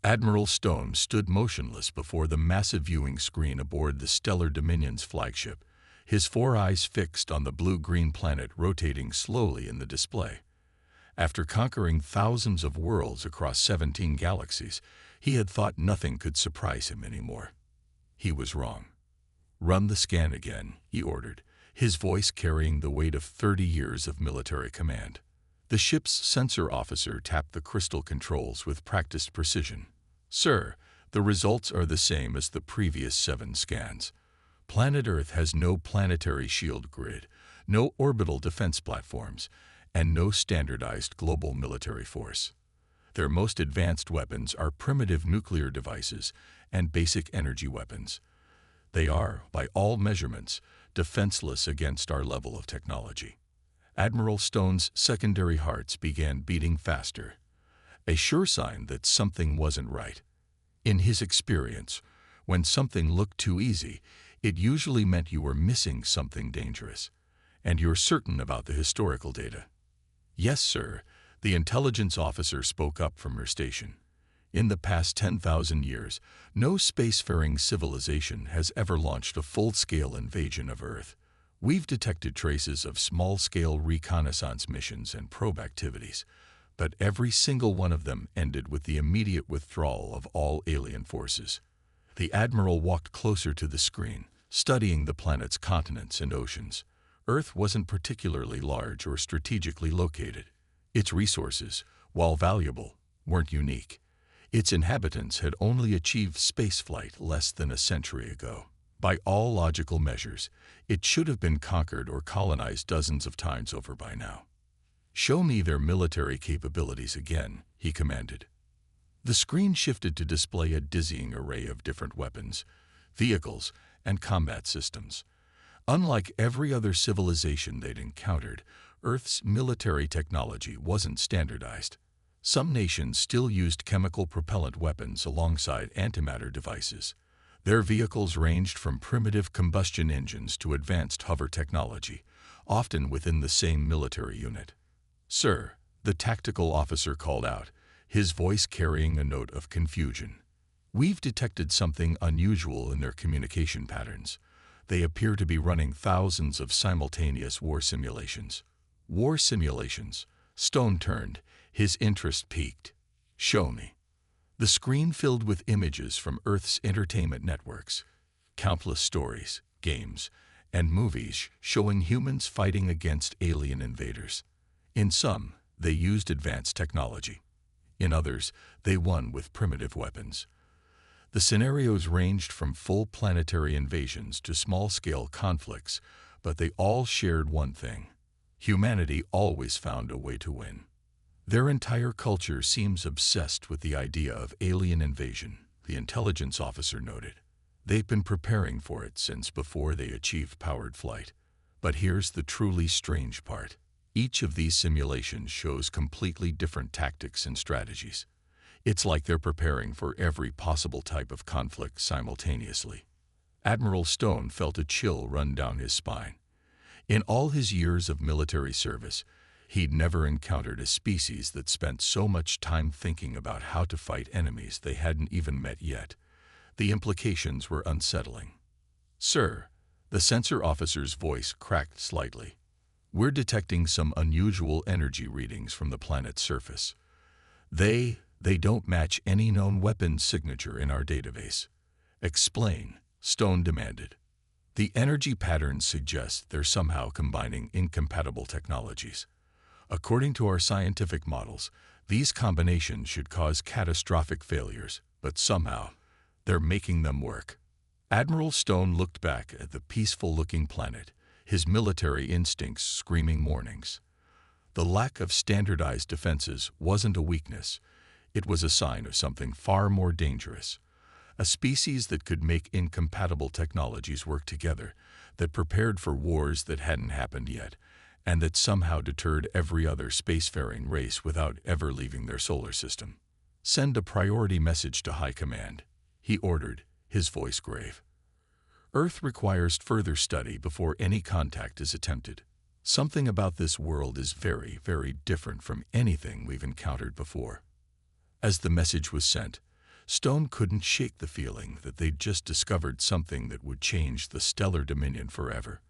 Admiral Stone stood motionless before the massive viewing screen aboard the Stellar Dominion's flagship, his four eyes fixed on the blue-green planet rotating slowly in the display. After conquering thousands of worlds across 17 galaxies, he had thought nothing could surprise him anymore. He was wrong. "Run the scan again," he ordered, his voice carrying the weight of 30 years of military command. The ship's sensor officer tapped the crystal controls with practiced precision. "Sir, the results are the same as the previous 7 scans. Planet Earth has no planetary shield grid, no orbital defense platforms, and no standardized global military force. Their most advanced weapons are primitive nuclear devices and basic energy weapons. They are, by all measurements, defenseless against our level of technology." Admiral Stone's secondary hearts began beating faster, a sure sign that something wasn't right. In his experience, when something looked too easy, it usually meant you were missing something dangerous, and you're certain about the historical data. "Yes, sir," the intelligence officer spoke up from her station. "In the past 10,000 years, no spacefaring civilization has ever launched a full-scale invasion of Earth. We've detected traces of small-scale reconnaissance missions and probe activities, but every single one of them ended with the immediate withdrawal of all alien forces." The Admiral walked closer to the screen, studying the planet's continents and oceans. Earth wasn't particularly large or strategically located. Its resources, while valuable, weren't unique. Its inhabitants had only achieved spaceflight less than a century ago. By all logical measures, it should have been conquered or colonized dozens of times over by now. "Show me their military capabilities again," he commanded. The screen shifted to display a dizzying array of different weapons, vehicles, and combat systems. Unlike every other civilization they'd encountered, Earth's military technology wasn't standardized. Some nations still used chemical propellant weapons alongside antimatter devices. Their vehicles ranged from primitive combustion engines to advanced hover technology, often within the same military unit. "Sir," the tactical officer called out, his voice carrying a note of confusion. "We've detected something unusual in their communication patterns. They appear to be running thousands of simultaneous war simulations." "War simulations?" Stone turned, his interest piqued. "Show me." The screen filled with images from Earth's entertainment networks, countless stories, games, and movies showing humans fighting against alien invaders. In some, they used advanced technology. In others, they won with primitive weapons. The scenarios ranged from full planetary invasions to small-scale conflicts, but they all shared one thing: humanity always found a way to win. "Their entire culture seems obsessed with the idea of alien invasion," the intelligence officer noted. "They've been preparing for it since before they achieved powered flight. But here's the truly strange part. Each of these simulations shows completely different tactics and strategies. It's like they're preparing for every possible type of conflict simultaneously." Admiral Stone felt a chill run down his spine. In all his years of military service, he'd never encountered a species that spent so much time thinking about how to fight enemies they hadn't even met yet. The implications were unsettling. "Sir," the sensor officer's voice cracked slightly, "we're detecting some unusual energy readings from the planet's surface. They don't match any known weapon signature in our database." "Explain," Stone demanded. "The energy patterns suggest they're somehow combining incompatible technologies. According to our scientific models, these combinations should cause catastrophic failures, but somehow, they're making them work." Admiral Stone looked back at the peaceful-looking planet, his military instincts screaming warnings. The lack of standardized defenses wasn't a weakness. It was a sign of something far more dangerous. A species that could make incompatible technologies work together, that prepared for wars that hadn't happened yet, and that somehow deterred every other spacefaring race without ever leaving their solar system. "Send a priority message to High Command," he ordered, his voice grave. "Earth requires further study before any contact is attempted. Something about this world is very, very different from anything we've encountered before." As the message was sent, Stone couldn't shake the feeling that they'd just discovered something that would change the stellar dominion forever.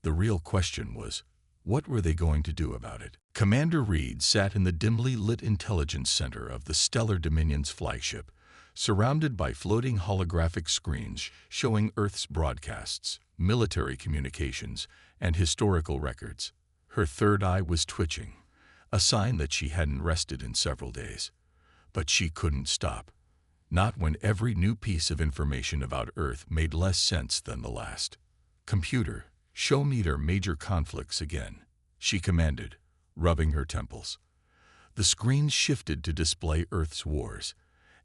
The real question was, what were they going to do about it? Commander Reed sat in the dimly lit intelligence center of the Stellar Dominion's flagship, surrounded by floating holographic screens showing Earth's broadcasts, military communications, and historical records. Her third eye was twitching, a sign that she hadn't rested in several days. But she couldn't stop. Not when every new piece of information about Earth made less sense than the last. "Computer, show me their major conflicts again," she commanded, rubbing her temples. The screen shifted to display Earth's wars,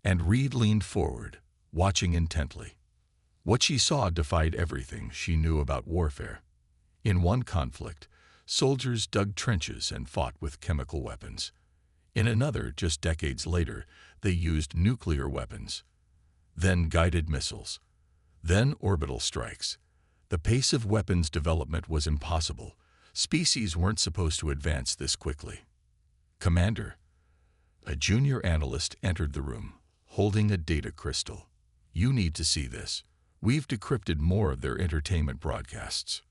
and Reed leaned forward, watching intently. What she saw defied everything she knew about warfare. In one conflict, soldiers dug trenches and fought with chemical weapons. In another, just decades later, they used nuclear weapons. Then guided missiles. Then orbital strikes. The pace of weapons development was impossible. Species weren't supposed to advance this quickly. "Commander," a junior analyst entered the room, holding a data crystal. "You need to see this. We've decrypted more of their entertainment broadcasts."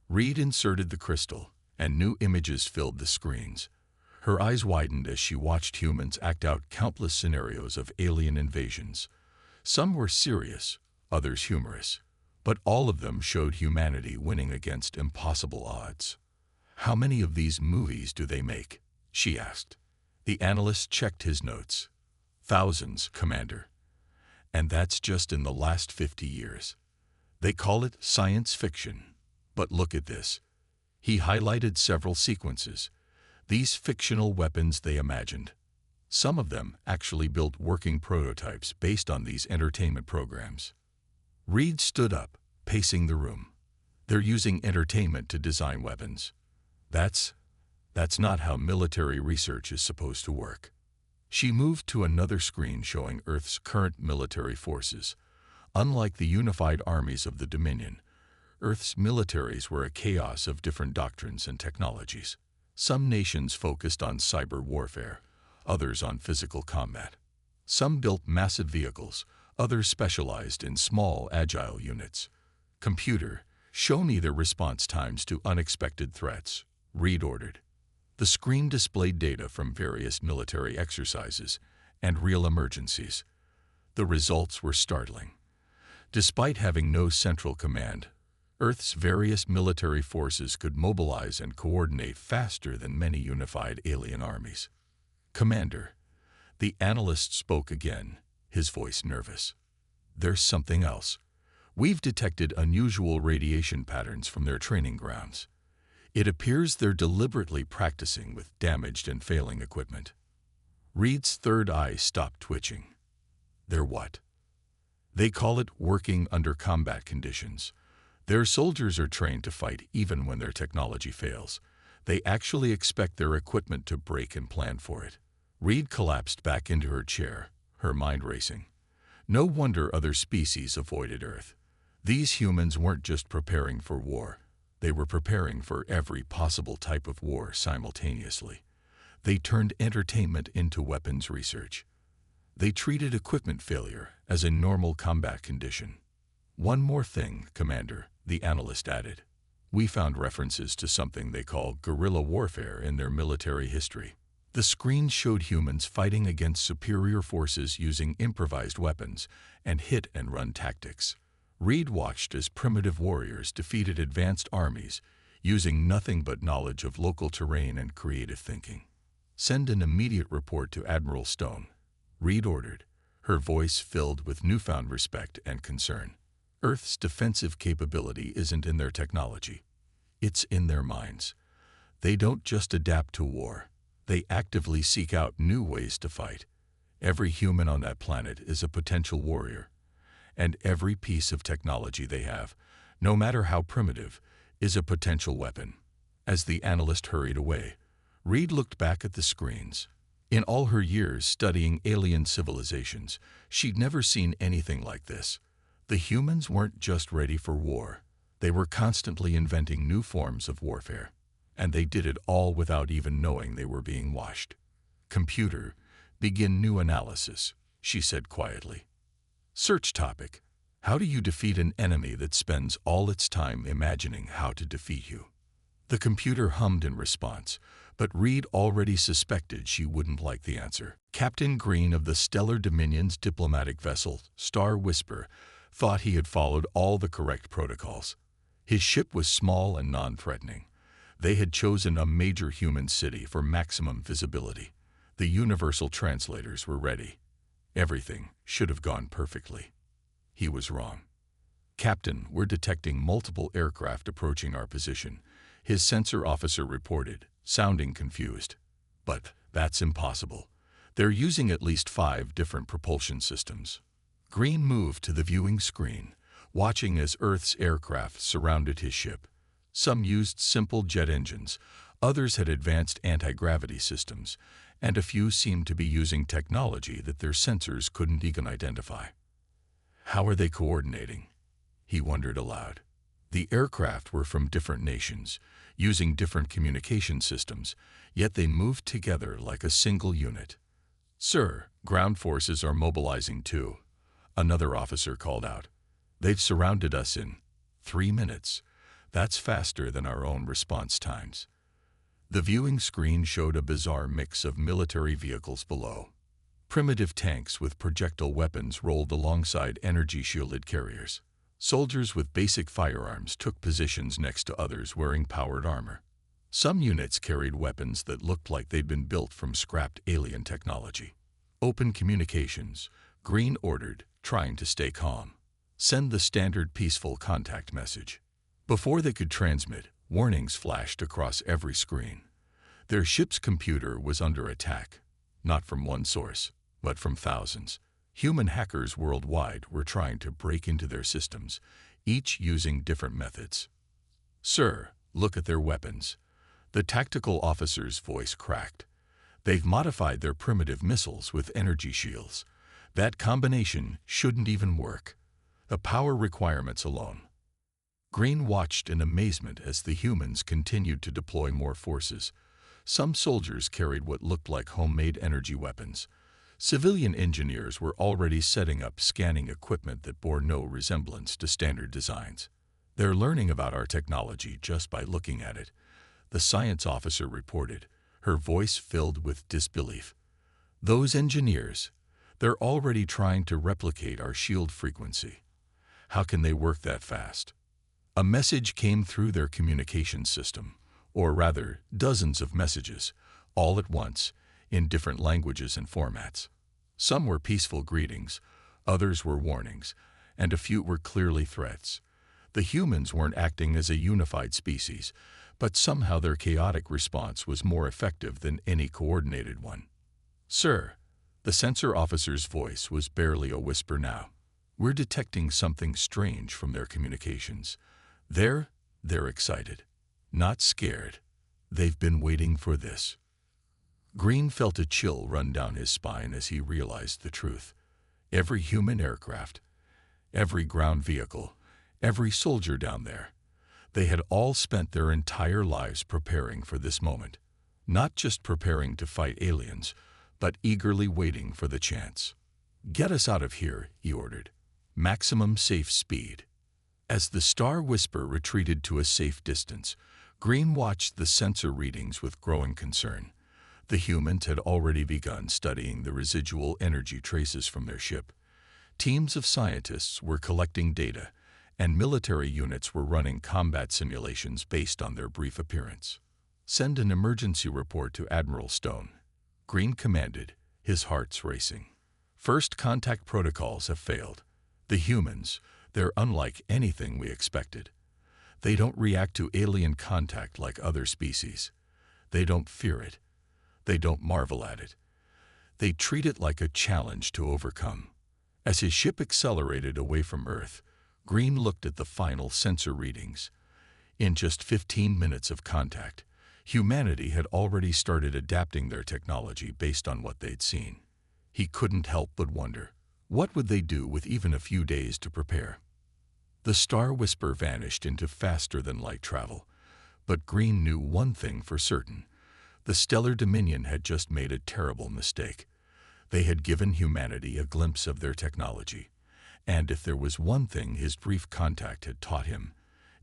Reed inserted the crystal, and new images filled the screens. Her eyes widened as she watched humans act out countless scenarios of alien invasions. Some were serious, others humorous, but all of them showed humanity winning against impossible odds. "How many of these movies do they make?" she asked. The analyst checked his notes. "Thousands, Commander. And that's just in the last 50 years. They call it science fiction. But look at this." He highlighted several sequences. These fictional weapons they imagined. Some of them actually built working prototypes based on these entertainment programs. Reed stood up, pacing the room. "They're using entertainment to design weapons. That's not how military research is supposed to work." She moved to another screen showing Earth's current military forces. Unlike the unified armies of the Dominion, Earth's militaries were a chaos of different doctrines and technologies. Some nations focused on cyber warfare, others on physical combat. Some built massive vehicles, others specialized in small, agile units. "Computer, show me their response times to unexpected threats," Reed ordered. The screen displayed data from various military exercises and real emergencies. The results were startling. Despite having no central command, Earth's various military forces could mobilize and coordinate faster than many unified alien armies. "Commander," the analyst spoke again, his voice nervous. "There's something else. We've detected unusual radiation patterns from their training grounds. It appears they're deliberately practicing with damaged and failing equipment." Reed's third eye stopped twitching. "They're what?" "They call it working under combat conditions. Their soldiers are trained to fight even when their technology fails. They actually expect their equipment to break and plan for it." Reed collapsed back into her chair, her mind racing. No wonder other species avoided Earth. These humans weren't just preparing for war. They were preparing for every possible type of war simultaneously. They turned entertainment into weapons research. They treated equipment failure as a normal combat condition. "One more thing, Commander," the analyst added. "We found references to something they call guerrilla warfare in their military history." The screen showed humans fighting against superior forces using improvised weapons and hit-and-run tactics. Reed watched as primitive warriors defeated advanced armies using nothing but knowledge of local terrain and creative thinking. "Send an immediate report to Admiral Stone," Reed ordered, her voice filled with newfound respect and concern. "Earth's defensive capability isn't in their technology. It's in their minds. They don't just adapt to war. They actively seek out new ways to fight. Every human on that planet is a potential warrior. And every piece of technology they have, no matter how primitive, is a potential weapon." As the analyst hurried away, Reed looked back at the screens. In all her years studying alien civilizations, she'd never seen anything like this. The humans weren't just ready for war. They were constantly inventing new forms of warfare. And they did it all without even knowing they were being watched. "Computer, begin new analysis," she said quietly. Search topic: how do you defeat an enemy that spends all its time imagining how to defeat you? The computer hummed in response, but Reed already suspected she wouldn't like the answer. Captain Green of the Stellar Dominion's diplomatic vessel, Star Whisper, thought he had followed all the correct protocols. His ship was small and non-threatening. They had chosen a major human city for maximum visibility. The universal translators were ready. Everything should have gone perfectly. He was wrong. Captain, we're detecting multiple aircraft approaching our position, his sensor officer reported, sounding confused. But that's impossible. They're using at least 5 different propulsion systems. Green moved to the viewing screen, watching as Earth's aircraft surrounded his ship. Some used simple jet engines, others had advanced anti-gravity systems, and a few seemed to be using technology that their sensors couldn't even identify. How are they coordinating? He wondered aloud. The aircraft were from different nations, using different communication systems, yet they moved together like a single unit. Sir, ground forces are mobilizing too, another officer called out. They've surrounded us in 3 minutes. That's faster than our own response times. The viewing screen showed a bizarre mix of military vehicles below. Primitive tanks with projectile weapons rolled alongside energy-shielded carriers. Soldiers with basic firearms took positions next to others wearing powered armor. Some units carried weapons that looked like they'd been built from scrapped alien technology. Open communications, Green ordered, trying to stay calm. Send the standard peaceful contact message. Before they could transmit, warnings flashed across every screen. Their ship's computer was under attack, not from one source, but from thousands. Human hackers worldwide were trying to break into their systems, each using different methods. Sir, look at their weapons. The tactical officer's voice cracked. They've modified their primitive missiles with energy shields. That combination shouldn't even work. The power requirements alone. Green watched in amazement as the humans continued to deploy more forces. Some soldiers carried what looked like homemade energy weapons. Civilian engineers were already setting up scanning equipment that bore no resemblance to standard designs. They're learning about our technology just by looking at it, the science officer reported, her voice filled with disbelief. Those engineers, they're already trying to replicate our shield frequency. How can they work that fast? A message came through their communication system, or rather, dozens of messages, all at once, in different languages and formats. Some were peaceful greetings, others were warnings, and a few were clearly threats. The humans weren't acting as a unified species, but somehow their chaotic response was more effective than any coordinated one. Sir, the sensor officer's voice was barely a whisper now. We're detecting something strange from their communications. They're excited, not scared. They've been waiting for this. Green felt a chill run down his spine as he realized the truth. Every human aircraft, every ground vehicle, every soldier down there, they had all spent their entire lives preparing for this moment. Not just preparing to fight aliens, but eagerly waiting for the chance. Get us out of here, he ordered. Maximum safe speed. As the Star Whisper retreated to a safe distance, Green watched the sensor readings with growing concern. The humans had already begun studying the residual energy traces from their ship. Teams of scientists were collecting data, and military units were running combat simulations based on their brief appearance. Send an emergency report to Admiral Stone, Green commanded, his heart's racing. First contact protocols have failed. The humans, they're unlike anything we expected. They don't react to alien contact like other species. They don't fear it. They don't marvel at it. They treat it like a challenge to overcome. As his ship accelerated away from Earth, Green looked at the final sensor readings. In just 15 minutes of contact, humanity had already started adapting their technology based on what they'd seen. He couldn't help but wonder, what would they do with even a few days to prepare? The Star Whisper vanished into faster-than-light travel, but Green knew one thing for certain. The Stellar Dominion had just made a terrible mistake. They had given humanity a glimpse of their technology, and if there was one thing his brief contact had taught him,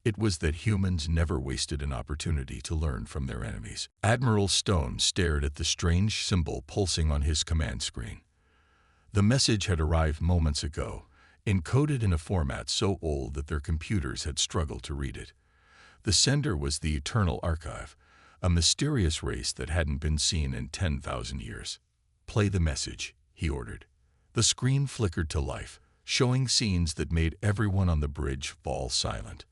it was that humans never wasted an opportunity to learn from their enemies. Admiral Stone stared at the strange symbol pulsing on his command screen. The message had arrived moments ago, encoded in a format so old that their computers had struggled to read it. The sender was the Eternal Archive, a mysterious race that hadn't been seen in 10,000 years. "Play the message," he ordered. The screen flickered to life, showing scenes that made everyone on the bridge fall silent.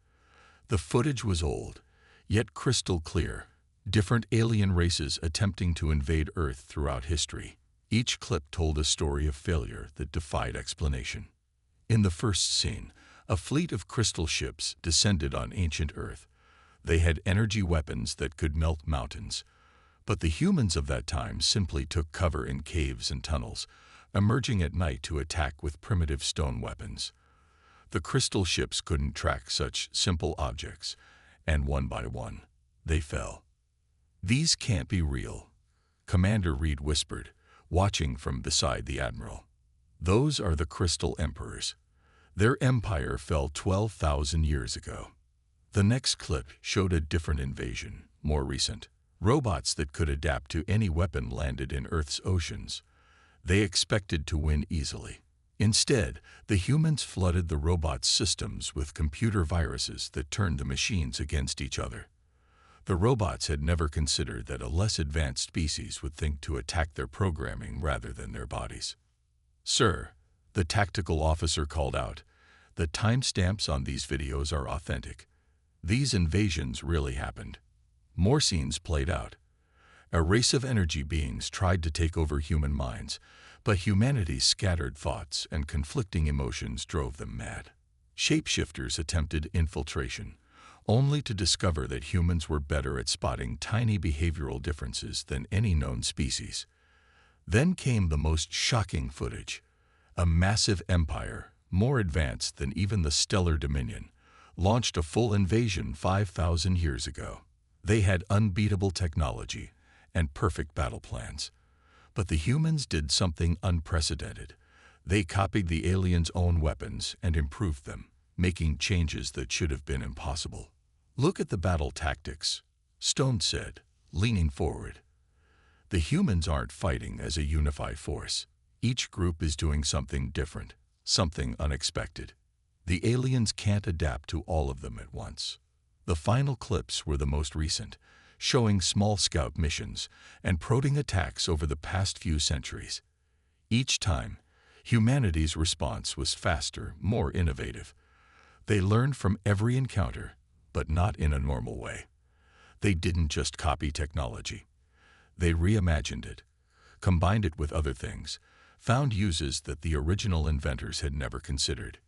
The footage was old, yet crystal clear, different alien races attempting to invade Earth throughout history. Each clip told a story of failure that defied explanation. In the first scene, a fleet of crystal ships descended on ancient Earth. They had energy weapons that could melt mountains, but the humans of that time simply took cover in caves and tunnels, emerging at night to attack with primitive stone weapons. The crystal ships couldn't track such simple objects, and one by one, they fell. "These can't be real," Commander Reed whispered, watching from beside the Admiral. "Those are the Crystal Emperors. Their empire fell 12,000 years ago." The next clip showed a different invasion, more recent. Robots that could adapt to any weapon landed in Earth's oceans. They expected to win easily. Instead, the humans flooded the robots' systems with computer viruses that turned the machines against each other. The robots had never considered that a less advanced species would think to attack their programming rather than their bodies. "Sir," the tactical officer called out, "the timestamps on these videos are authentic. These invasions really happened." More scenes played out. A race of energy beings tried to take over human minds, but humanity's scattered thoughts and conflicting emotions drove them mad. Shapeshifters attempted infiltration, only to discover that humans were better at spotting tiny behavioral differences than any known species. Then came the most shocking footage. A massive empire, more advanced than even the Stellar Dominion, launched a full invasion 5,000 years ago. They had unbeatable technology and perfect battle plans. But the humans did something unprecedented. They copied the aliens' own weapons and improved them, making changes that should have been impossible. "Look at the battle tactics," Stone said, leaning forward. "The humans aren't fighting as a unified force. Each group is doing something different, something unexpected. The aliens can't adapt to all of them at once." The final clips were the most recent, showing small scout missions and probing attacks over the past few centuries. Each time, humanity's response was faster, more innovative. They learned from every encounter, but not in a normal way. They didn't just copy technology. They reimagined it, combined it with other things, found uses that the original inventors had never considered.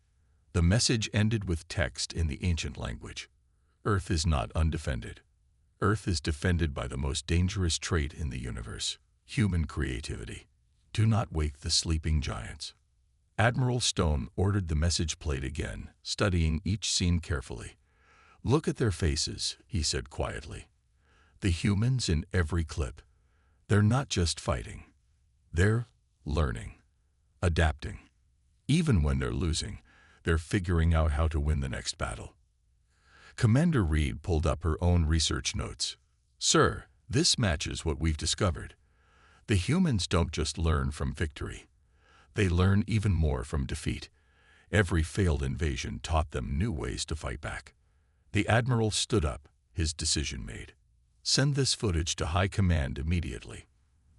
The message ended with text in the ancient language. "Earth is not undefended. Earth is defended by the most dangerous trait in the universe, human creativity. Do not wake the sleeping giants." Admiral Stone ordered the message played again, studying each scene carefully. "Look at their faces," he said quietly. "The humans in every clip. They're not just fighting. They're learning, adapting. Even when they're losing, they're figuring out how to win the next battle." Commander Reed pulled up her own research notes. "Sir, this matches what we've discovered. The humans don't just learn from victory. They learn even more from defeat. Every failed invasion taught them new ways to fight back." The Admiral stood up, his decision made. "Send this footage to High Command immediately.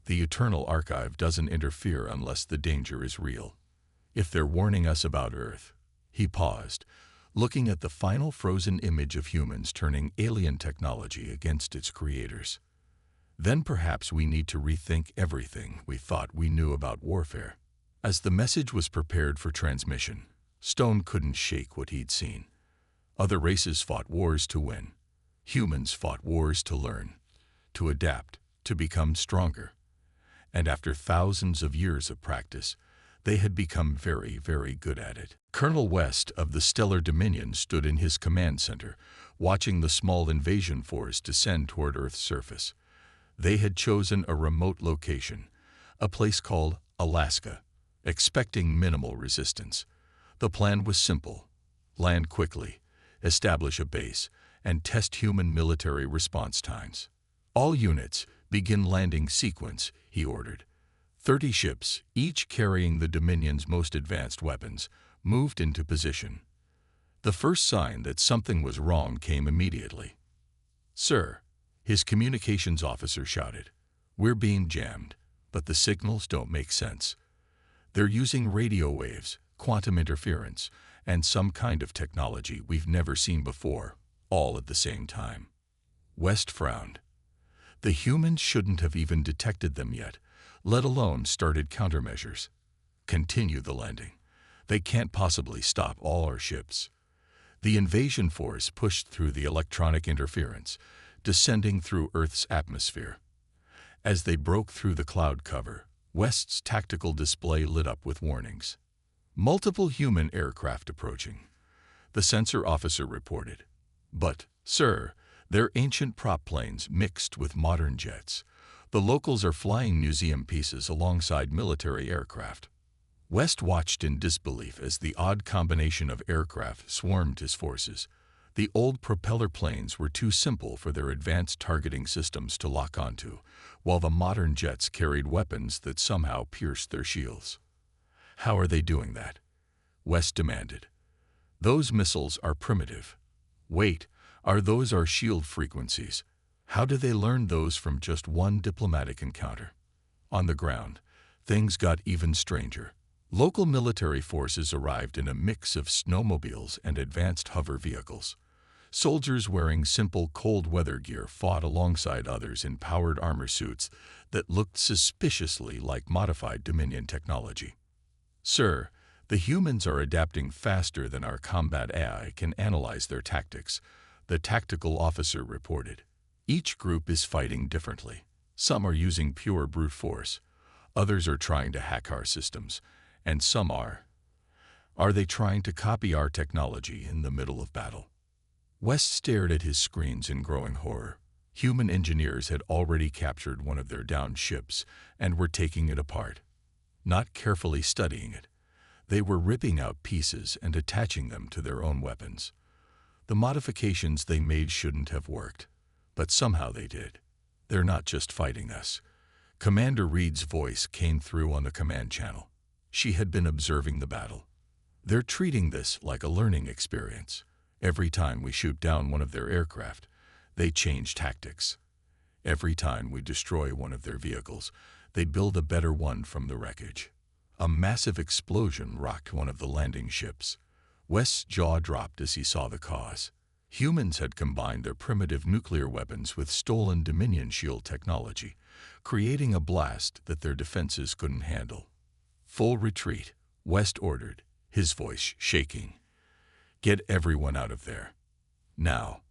The Eternal Archive doesn't interfere unless the danger is real. If they're warning us about Earth." He paused, looking at the final frozen image of humans turning alien technology against its creators. "Then perhaps we need to rethink everything we thought we knew about warfare." As the message was prepared for transmission, Stone couldn't shake what he'd seen. Other races fought wars to win. Humans fought wars to learn, to adapt, to become stronger. And after thousands of years of practice, they had become very, very good at it. Colonel West of the Stellar Dominion stood in his command center, watching the small invasion force descend toward Earth's surface. They had chosen a remote location, a place called Alaska, expecting minimal resistance. The plan was simple: land quickly, establish a base, and test human military response times. All units, begin landing sequence, he ordered. 30 ships, each carrying the Dominion's most advanced weapons, moved into position. The first sign that something was wrong came immediately. "Sir," his communications officer shouted, "we're being jammed, but the signals don't make sense. They're using radio waves, quantum interference, and some kind of technology we've never seen before, all at the same time." West frowned. The humans shouldn't have even detected them yet, let alone started countermeasures. "Continue the landing. They can't possibly stop all our ships." The invasion force pushed through the electronic interference, descending through Earth's atmosphere. As they broke through the cloud cover, West's tactical display lit up with warnings. "Multiple human aircraft approaching," the sensor officer reported. "But, sir, they're ancient prop planes mixed with modern jets. The locals are flying museum pieces alongside military aircraft." West watched in disbelief as the odd combination of aircraft swarmed his forces. The old propeller planes were too simple for their advanced targeting systems to lock onto, while the modern jets carried weapons that somehow pierced their shields. "How are they doing that?" West demanded. "Those missiles are primitive." "Wait, are those our shield frequencies? How do they learn those from just one diplomatic encounter?" On the ground, things got even stranger. Local military forces arrived in a mix of snowmobiles and advanced hover vehicles. Soldiers wearing simple cold weather gear fought alongside others in powered armor suits that looked suspiciously like modified Dominion technology. "Sir, the humans are adapting faster than our combat AI can analyze their tactics," the tactical officer reported. "Each group is fighting differently. Some are using pure brute force. Others are trying to hack our systems. And some are they trying to copy our technology in the middle of battle?" West stared at his screens in growing horror. Human engineers had already captured one of their downed ships and were taking it apart. Not carefully studying it, they were ripping out pieces and attaching them to their own weapons. The modifications they made shouldn't have worked, but somehow they did. "They're not just fighting us." Commander Reed's voice came through on the command channel. She had been observing the battle. "They're treating this like a learning experience. Every time we shoot down one of their aircraft, they change tactics. Every time we destroy one of their vehicles, they build a better one from the wreckage." A massive explosion rocked one of the landing ships. West's jaw dropped as he saw the cause. Humans had combined their primitive nuclear weapons with stolen Dominion shield technology, creating a blast that their defenses couldn't handle. "Full retreat," West ordered, his voice shaking. "Get everyone out of there. Now."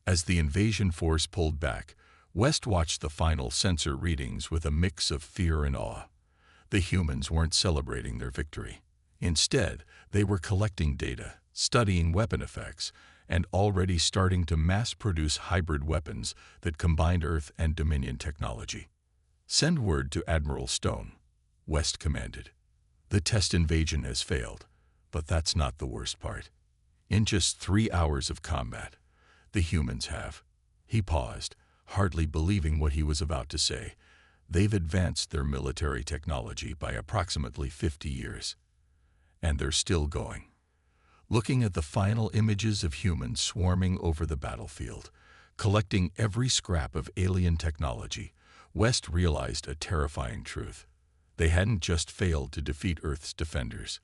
As the invasion force pulled back, West watched the final sensor readings with a mix of fear and awe. The humans weren't celebrating their victory. Instead, they were collecting data, studying weapon effects, and already starting to mass-produce hybrid weapons that combined Earth and Dominion technology. "Send word to Admiral Stone," West commanded. "The test invasion has failed, but that's not the worst part. In just 3 hours of combat, the humans have—" He paused, hardly believing what he was about to say. "They've advanced their military technology by approximately 50 years. And they're still going." Looking at the final images of humans swarming over the battlefield, collecting every scrap of alien technology, West realized a terrifying truth. They hadn't just failed to defeat Earth's defenders.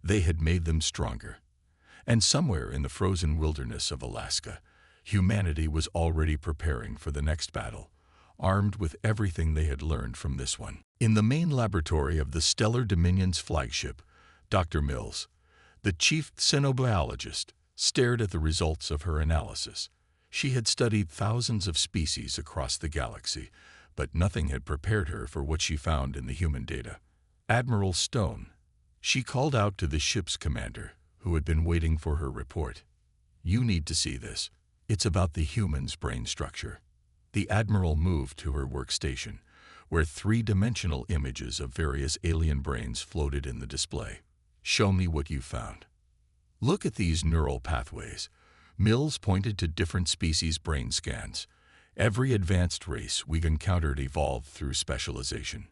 They had made them stronger. And somewhere in the frozen wilderness of Alaska, humanity was already preparing for the next battle, armed with everything they had learned from this one. In the main laboratory of the Stellar Dominion's flagship, Dr. Mills, the chief xenobiologist, stared at the results of her analysis. She had studied thousands of species across the galaxy, but nothing had prepared her for what she found in the human data. "Admiral Stone," she called out to the ship's commander, who had been waiting for her report. "You need to see this. It's about the human's brain structure." The admiral moved to her workstation, where three-dimensional images of various alien brains floated in the display. "Show me what you found." "Look at these neural pathways." Mills pointed to different species' brain scans. "Every advanced race we've encountered evolved through specialization.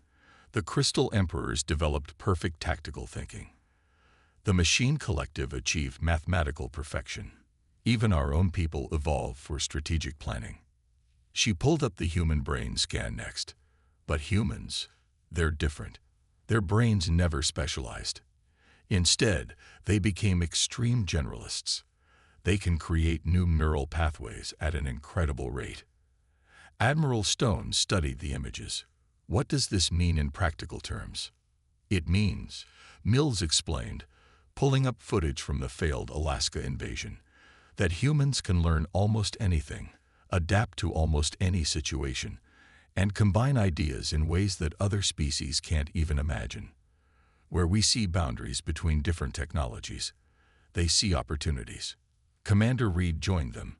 The Crystal Emperors developed perfect tactical thinking. The Machine Collective achieved mathematical perfection. Even our own people evolved for strategic planning." She pulled up the human brain scan next. "But humans, they're different. Their brains never specialized. Instead, they became extreme generalists. They can create new neural pathways at an incredible rate." Admiral Stone studied the images. "What does this mean in practical terms?" "It means," Mills explained, pulling up footage from the failed Alaska invasion, "that humans can learn almost anything, adapt to almost any situation, and combine ideas in ways that other species can't even imagine. Where we see boundaries between different technologies, they see opportunities." Commander Reed joined them,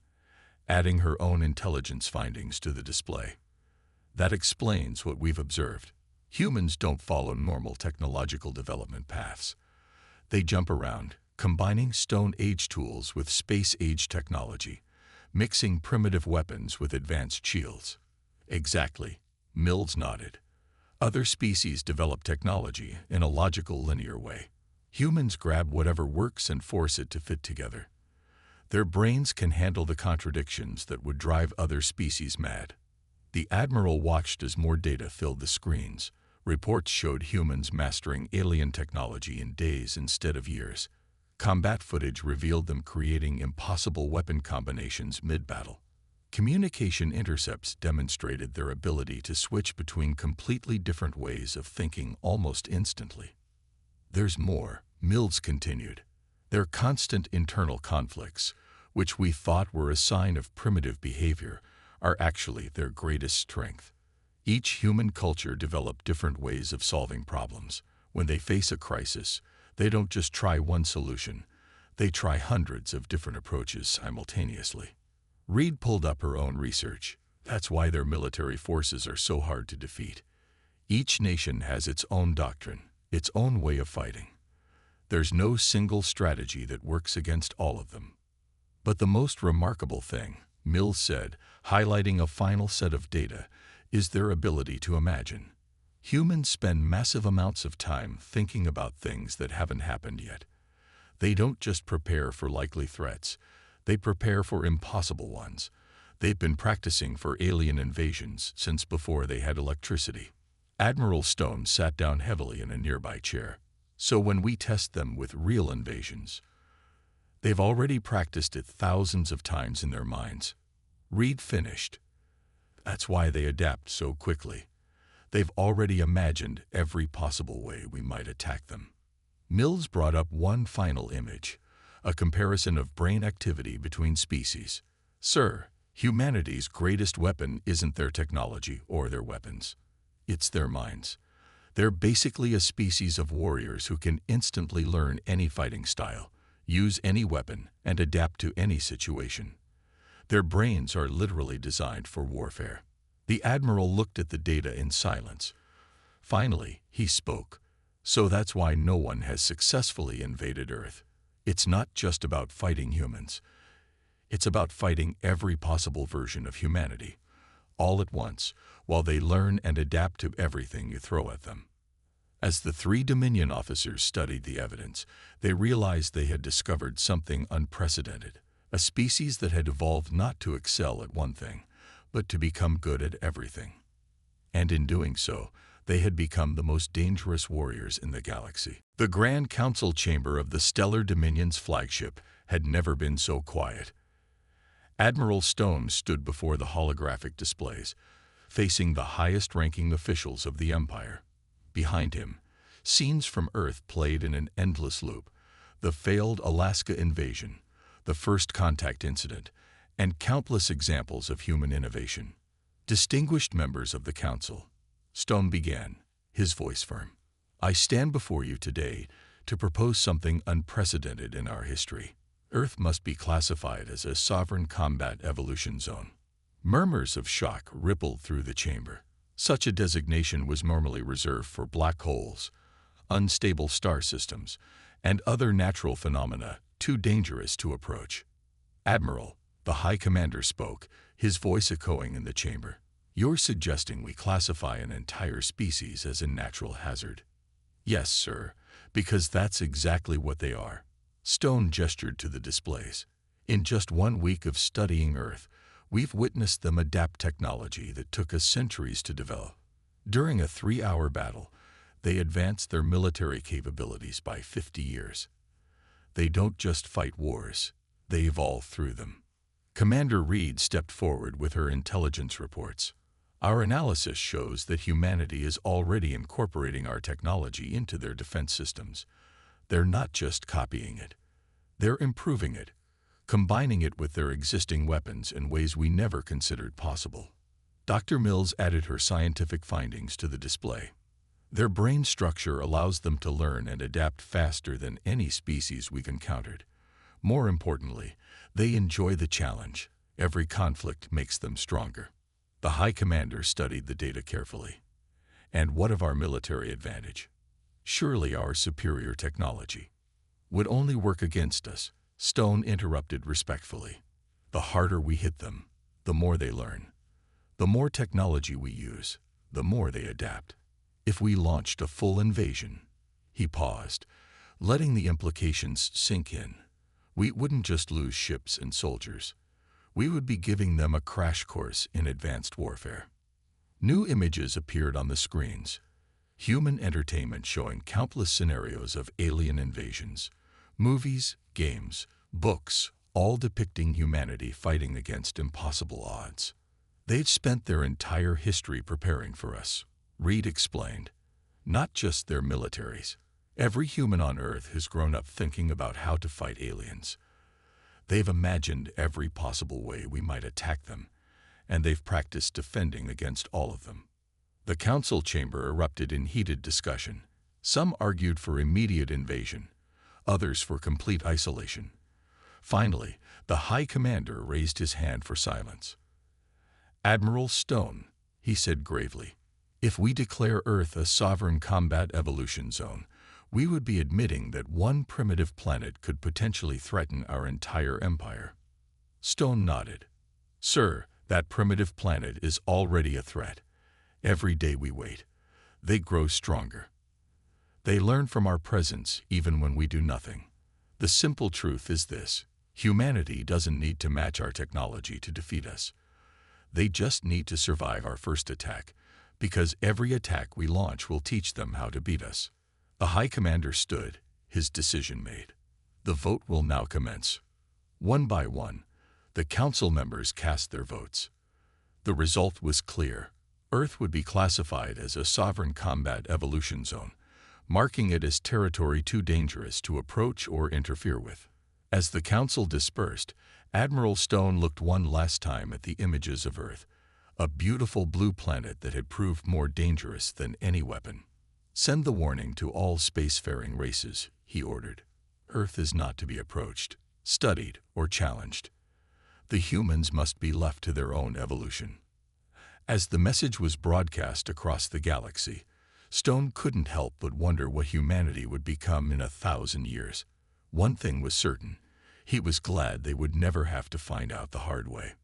adding her own intelligence findings to the display. "That explains what we've observed. Humans don't follow normal technological development paths. They jump around, combining Stone Age tools with Space Age technology, mixing primitive weapons with advanced shields." "Exactly," Mills nodded. "Other species develop technology in a logical, linear way. Humans grab whatever works and force it to fit together. Their brains can handle the contradictions that would drive other species mad." The Admiral watched as more data filled the screens. Reports showed humans mastering alien technology in days instead of years. Combat footage revealed them creating impossible weapon combinations mid-battle. Communication intercepts demonstrated their ability to switch between completely different ways of thinking almost instantly. "There's more," Mills continued. "Their constant internal conflicts, which we thought were a sign of primitive behavior, are actually their greatest strength. Each human culture developed different ways of solving problems. When they face a crisis, they don't just try one solution. They try hundreds of different approaches simultaneously." Reed pulled up her own research. "That's why their military forces are so hard to defeat. Each nation has its own doctrine, its own way of fighting. There's no single strategy that works against all of them." "But the most remarkable thing," Mills said, highlighting a final set of data, "is their ability to imagine. Humans spend massive amounts of time thinking about things that haven't happened yet. They don't just prepare for likely threats, they prepare for impossible ones. They've been practicing for alien invasions since before they had electricity." Admiral Stone sat down heavily in a nearby chair. "So when we test them with real invasions, they've already practiced it thousands of times in their minds." Reed finished. "That's why they adapt so quickly. They've already imagined every possible way we might attack them." Mills brought up one final image, a comparison of brain activity between species. "Sir, humanity's greatest weapon isn't their technology or their weapons. It's their minds. They're basically a species of warriors who can instantly learn any fighting style, use any weapon, and adapt to any situation. Their brains are literally designed for warfare." The Admiral looked at the data in silence. Finally, he spoke. "So that's why no one has successfully invaded Earth. It's not just about fighting humans. It's about fighting every possible version of humanity, all at once, while they learn and adapt to everything you throw at them." As the three Dominion officers studied the evidence, they realized they had discovered something unprecedented, a species that had evolved not to excel at one thing, but to become good at everything. And in doing so, they had become the most dangerous warriors in the galaxy. The Grand Council chamber of the Stellar Dominion's flagship had never been so quiet. Admiral Stone stood before the holographic displays, facing the highest-ranking officials of the Empire. Behind him, scenes from Earth played in an endless loop: the failed Alaska invasion, the first contact incident, and countless examples of human innovation. "Distinguished members of the Council," Stone began, his voice firm, "I stand before you today to propose something unprecedented in our history. Earth must be classified as a sovereign combat evolution zone." Murmurs of shock rippled through the chamber. Such a designation was normally reserved for black holes, unstable star systems, and other natural phenomena too dangerous to approach. "Admiral," the High Commander spoke, his voice echoing in the chamber. "You're suggesting we classify an entire species as a natural hazard?" "Yes, sir, because that's exactly what they are." Stone gestured to the displays. "In just 1 week of studying Earth, we've witnessed them adapt technology that took us centuries to develop. During a 3-hour battle, they advanced their military capabilities by 50 years. They don't just fight wars, they evolve through them." Commander Reed stepped forward with her intelligence reports. "Our analysis shows that humanity is already incorporating our technology into their defense systems. They're not just copying it. They're improving it, combining it with their existing weapons in ways we never considered possible." Dr. Mills added her scientific findings to the display. "Their brain structure allows them to learn and adapt faster than any species we've encountered. More importantly, they enjoy the challenge. Every conflict makes them stronger." The High Commander studied the data carefully. "And what of our military advantage? Surely our superior technology would only work against us." Stone interrupted respectfully. "The harder we hit them, the more they learn. The more technology we use, the more they adapt. If we launched a full invasion—" He paused, letting the implications sink in. "We wouldn't just lose ships and soldiers. We would be giving them a crash course in advanced warfare." New images appeared on the screens. Human entertainment showing countless scenarios of alien invasions. Movies, games, books, all depicting humanity fighting against impossible odds. "They've spent their entire history preparing for us," Reed explained. "Not just their militaries. Every human on Earth has grown up thinking about how to fight aliens. They've imagined every possible way we might attack them, and they've practiced defending against all of them." The council chamber erupted in heated discussion. Some argued for immediate invasion, others for complete isolation. Finally, the High Commander raised his hand for silence. "Admiral Stone," he said gravely, "if we declare Earth a sovereign combat evolution zone, we would be admitting that one primitive planet could potentially threaten our entire empire." Stone nodded. "Sir, that primitive planet is already a threat. Every day we wait, they grow stronger. They learn from our presence even when we do nothing. The simple truth is this: humanity doesn't need to match our technology to defeat us. They just need to survive our first attack, because every attack we launch will teach them how to beat us." The High Commander stood, his decision made. "The vote will now commence." One by one, the council members cast their votes. The result was clear. Earth would be classified as a sovereign combat evolution zone, marking it as territory too dangerous to approach or interfere with. As the council dispersed, Admiral Stone looked one last time at the images of Earth, a beautiful blue planet that had proved more dangerous than any weapon. "Send the warning to all spacefaring races," he ordered. "Earth is not to be approached, studied, or challenged. The humans must be left to their own evolution." As the message was broadcast across the galaxy, Stone couldn't help but wonder what humanity would become in 1,000 years. One thing was certain: he was glad they would never have to find out the hard way.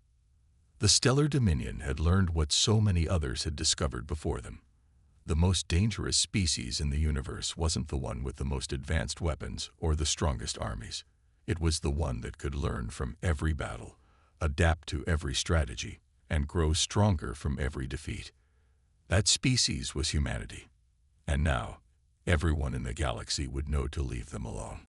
The Stellar Dominion had learned what so many others had discovered before them. The most dangerous species in the universe wasn't the one with the most advanced weapons or the strongest armies. It was the one that could learn from every battle, adapt to every strategy, and grow stronger from every defeat. That species was humanity. And now, everyone in the galaxy would know to leave them alone.